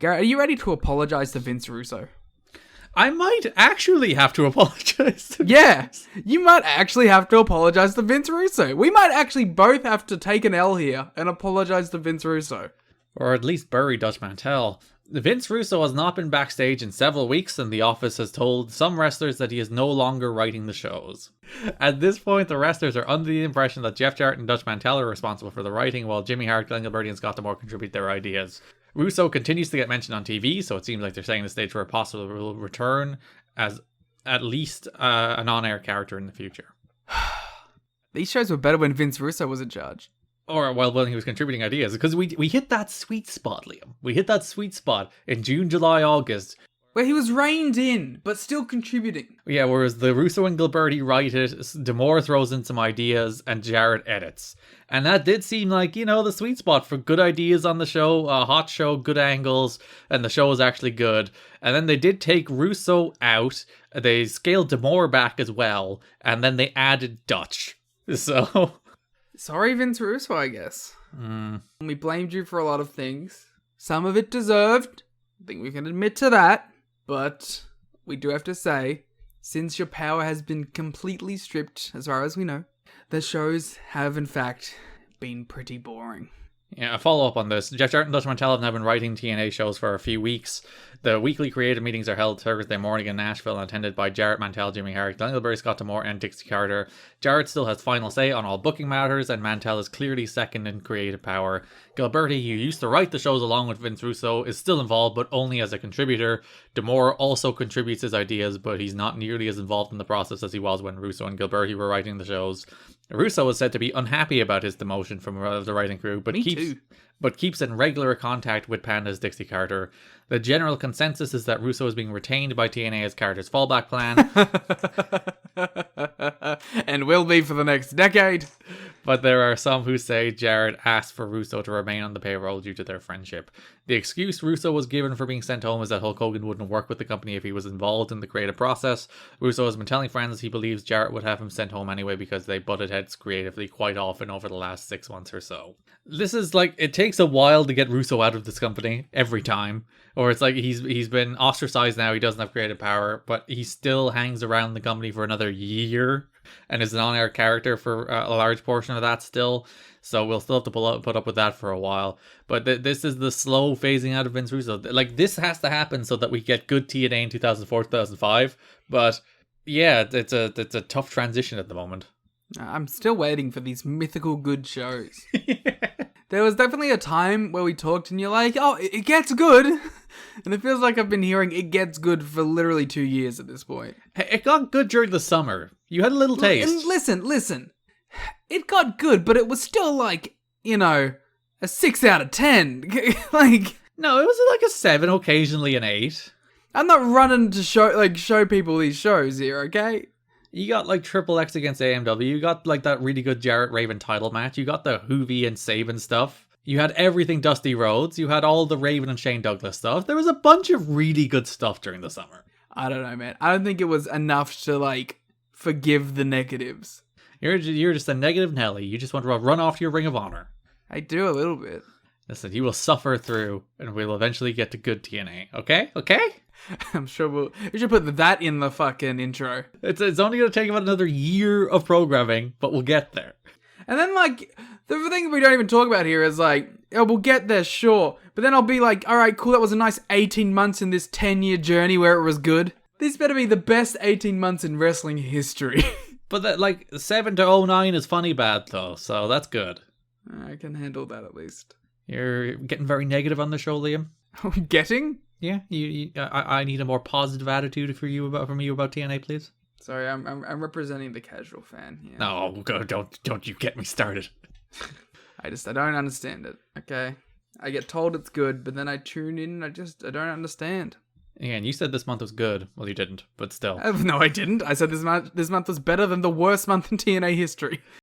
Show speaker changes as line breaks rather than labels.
Garrett, are you ready to apologize to Vince Russo?
I might actually have to apologize to
Yeah, you might actually have to apologize to Vince Russo. We might actually both have to take an L here and apologize to Vince Russo.
Or at least bury Dutch Mantel. Vince Russo has not been backstage in several weeks, and the office has told some wrestlers that he is no longer writing the shows. At this point, the wrestlers are under the impression that Jeff Jarrett and Dutch Mantel are responsible for the writing, while Jimmy Hart, Glenn Gilberti, and Scott D'Amore contribute their ideas. Russo continues to get mentioned on TV, so it seems like they're setting the stage for a possible return as at least a non-air character in the future.
These shows were better when Vince Russo was in charge.
Or, well, when he was contributing ideas. Because we hit that sweet spot, Liam. We hit that sweet spot in June, July, August.
Where he was reined in, but still contributing.
Yeah, whereas the Russo and Gilberti write it, D'Amore throws in some ideas, and Jarrett edits. And that did seem like, the sweet spot for good ideas on the show, a hot show, good angles, and the show was actually good. And then they did take Russo out, they scaled D'Amore back as well, and then they added Dutch. So...
Sorry, Vince Russo, I guess. We blamed you for a lot of things. Some of it deserved. I think we can admit to that. But we do have to say, since your power has been completely stripped, as far as we know, the shows have, in fact, been pretty boring.
Yeah, a follow-up on this. Jeff Jarrett and Dutch Mantel have now been writing TNA shows for a few weeks. The weekly creative meetings are held Thursday morning in Nashville and attended by Jarrett, Mantel, Jimmy Hart, Glenn Gilberti, Scott D'Amore, and Dixie Carter. Jarrett still has final say on all booking matters, and Mantel is clearly second in creative power. Gilberti, who used to write the shows along with Vince Russo, is still involved, but only as a contributor. D'Amore also contributes his ideas, but he's not nearly as involved in the process as he was when Russo and Gilberti were writing the shows. Russo is said to be unhappy about his demotion from the writing crew, but keeps in regular contact with Panda's Dixie Carter. The general consensus is that Russo is being retained by TNA as Carter's fallback plan.
And will be for the next decade.
But there are some who say Jarrett asked for Russo to remain on the payroll due to their friendship. The excuse Russo was given for being sent home is that Hulk Hogan wouldn't work with the company if he was involved in the creative process. Russo has been telling friends he believes Jarrett would have him sent home anyway because they butted heads creatively quite often over the last 6 months or so. This is like, it takes a while to get Russo out of this company, every time. Or it's like he's been ostracized now, he doesn't have creative power, but he still hangs around the company for another year and is an on-air character for a large portion of that still. So we'll still have to put up with that for a while. But this is the slow phasing out of Vince Russo. Like, this has to happen so that we get good TNA in 2004, 2005. But yeah, it's a tough transition at the moment.
I'm still waiting for these mythical good shows. There was definitely a time where we talked and you're like, oh, it gets good. And it feels like I've been hearing it gets good for literally 2 years at this point.
Hey, it got good during the summer. You had a little taste.
And listen. It got good, but it was still like, a 6 out of 10. Like,
no, it was like a 7, occasionally an 8.
I'm not running to show people these shows here, okay?
You got like Triple X against AMW. You got like that really good Jarrett Raven title match. You got the Hoovy and Saban stuff. You had everything Dusty Rhodes. You had all the Raven and Shane Douglas stuff. There was a bunch of really good stuff during the summer.
I don't know, man. I don't think it was enough to forgive the negatives.
You're just a negative Nelly. You just want to run off to your Ring of Honor.
I do a little bit.
Listen, you will suffer through, and we'll eventually get to good TNA. Okay?
I'm sure we should put that in the fucking intro.
It's only going to take about another year of programming, but we'll get there.
And then, the thing we don't even talk about here is, we'll get there, sure. But then I'll be like, all right, cool, that was a nice 18 months in this 10-year journey where it was good. This better be the best 18 months in wrestling history.
But that, 7 to 09 is funny bad, though, so that's good.
I can handle that at least.
You're getting very negative on the show, Liam.
Getting?
Yeah, I need a more positive attitude from you about TNA, please.
Sorry, I'm representing the casual fan here.
No, don't you get me started.
I don't understand it. Okay, I get told it's good, but then I tune in and I don't understand.
Yeah, and you said this month was good. Well, you didn't, but still.
No, I didn't. I said this month was better than the worst month in TNA history.